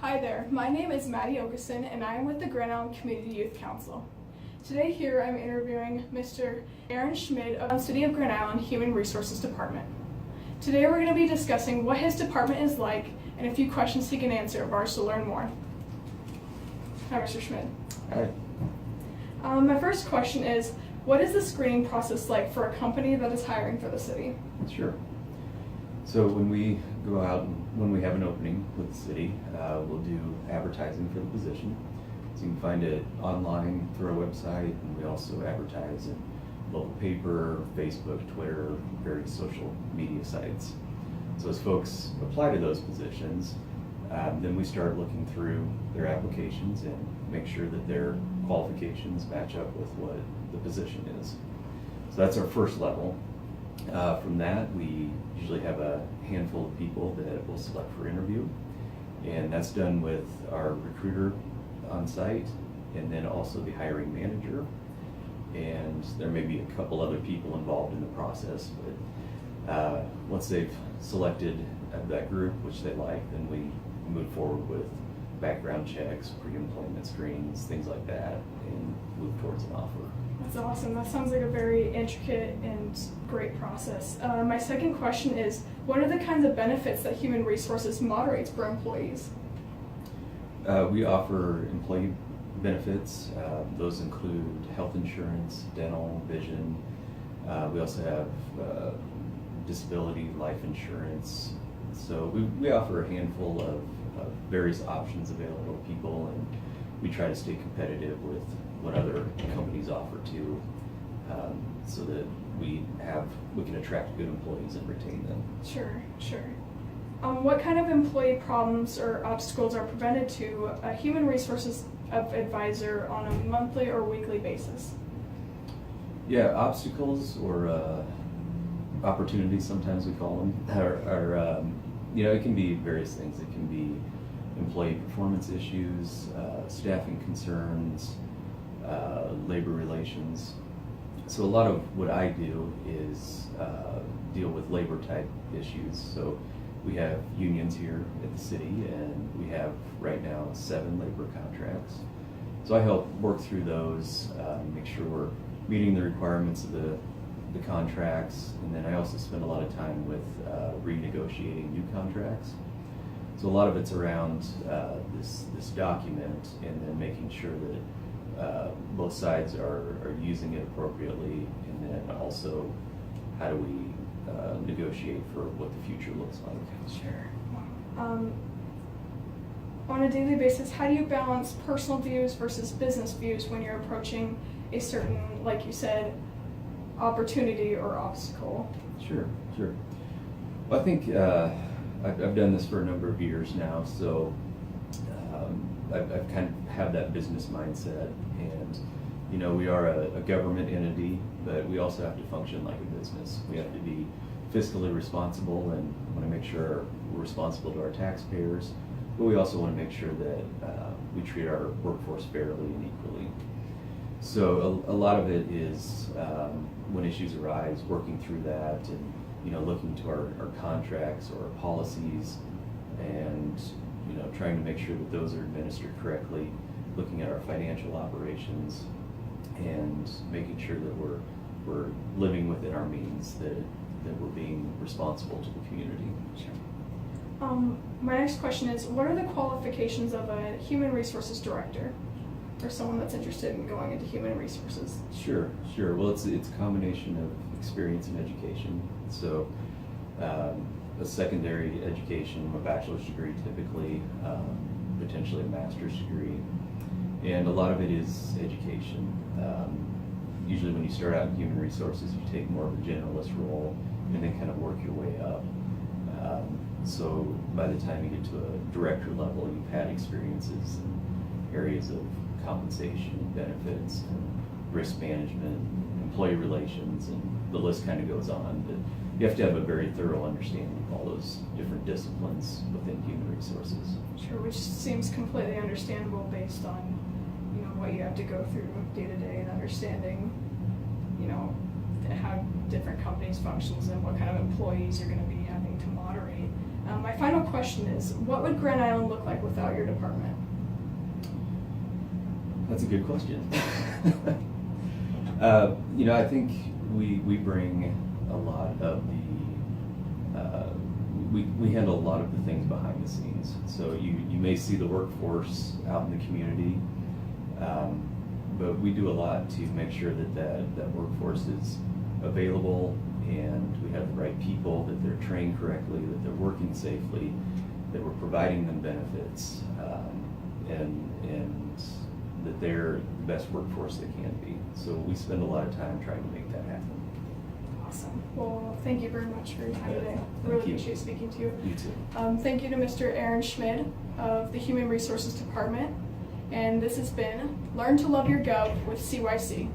Hi there, my name is Maddie Ogeson and I am with the Grand Island Community Youth Council. Today here I'm interviewing Mr. Aaron Schmid of the City of Grand Island Human Resources Department. Today we're going to be discussing what his department is like and a few questions he can answer of ours to learn more. Hi Mr. Schmid. Hi. My first question is, what is the screening process like for a company that is hiring for the city? Sure. So when we go out and when we have an opening with the city, we'll do advertising for the position. So you can find it online through our website, and we also advertise in local paper, Facebook, Twitter, various social media sites. So as folks apply to those positions, then we start looking through their applications and make sure that their qualifications match up with what the position is. So that's our first level. From that, we usually have a handful of people that we'll select for interview, and that's done with our recruiter on site and then also the hiring manager, and there may be a couple other people involved in the process, but once they've selected that group which they like, then we move forward with background checks, pre-employment screens, things like that, and move towards an offer. That's awesome. That sounds like a very intricate and great process. My second question is, what are the kinds of benefits that Human Resources moderates for employees? We offer employee benefits. Those include health insurance, dental, vision. We also have disability, life insurance. So we offer a handful of various options available to people, and we try to stay competitive with what other companies offer too, so that we can attract good employees and retain them. Sure. What kind of employee problems or obstacles are presented to a Human Resources advisor on a monthly or weekly basis? Yeah, obstacles or opportunities, sometimes we call them, are it can be various things. It can be employee performance issues, staffing concerns, labor relations. So a lot of what I do is deal with labor type issues. So we have unions here at the city, and we have right now 7 labor contracts. So I help work through those, make sure we're meeting the requirements of the contracts, and then I also spend a lot of time with renegotiating new contracts. So a lot of it's around this document, and then making sure that both sides are using it appropriately, and then also how do we negotiate for what the future looks like. Sure. On a daily basis, how do you balance personal views versus business views when you're approaching a certain, like you said, opportunity or obstacle? Sure. Well, I think I've done this for a number of years now, so I've kind of have that business mindset, and we are a government entity, but we also have to function like a business. We have to be fiscally responsible and want to make sure we're responsible to our taxpayers, but we also want to make sure that we treat our workforce fairly and equally. So a lot of it is when issues arise, working through that, and looking to our contracts or our policies, and trying to make sure that those are administered correctly, looking at our financial operations, and making sure that we're living within our means, that we're being responsible to the community. Sure. My next question is, what are the qualifications of a Human Resources Director, or someone that's interested in going into Human Resources? Sure. Well, it's a combination of experience and education. So a secondary education, a bachelor's degree typically, potentially a master's degree, and a lot of it is education. Usually when you start out in human resources, you take more of a generalist role and then kind of work your way up. So by the time you get to a director level, you've had experiences in areas of compensation, benefits, and risk management, employee relations, and the list kind of goes on. But you have to have a very thorough understanding of all those different disciplines within human resources. Sure, which seems completely understandable based on what you have to go through day to day and understanding how different companies functions and what kind of employees you're going to be having to moderate. My final question is, what would Grand Island look like without your department? That's a good question. I think we bring a lot of we handle a lot of the things behind the scenes. So you may see the workforce out in the community, but we do a lot to make sure that workforce is available and we have the right people, that they're trained correctly, that they're working safely, that we're providing them benefits, and that they're the best workforce they can be. So we spend a lot of time trying to make that happen. Awesome. Well, thank you very much for your time today. I Thank really you. appreciate speaking to you. You too. Thank you to Mr. Aaron Schmid of the Human Resources Department. And this has been Learn to Love Your Gov with CYC.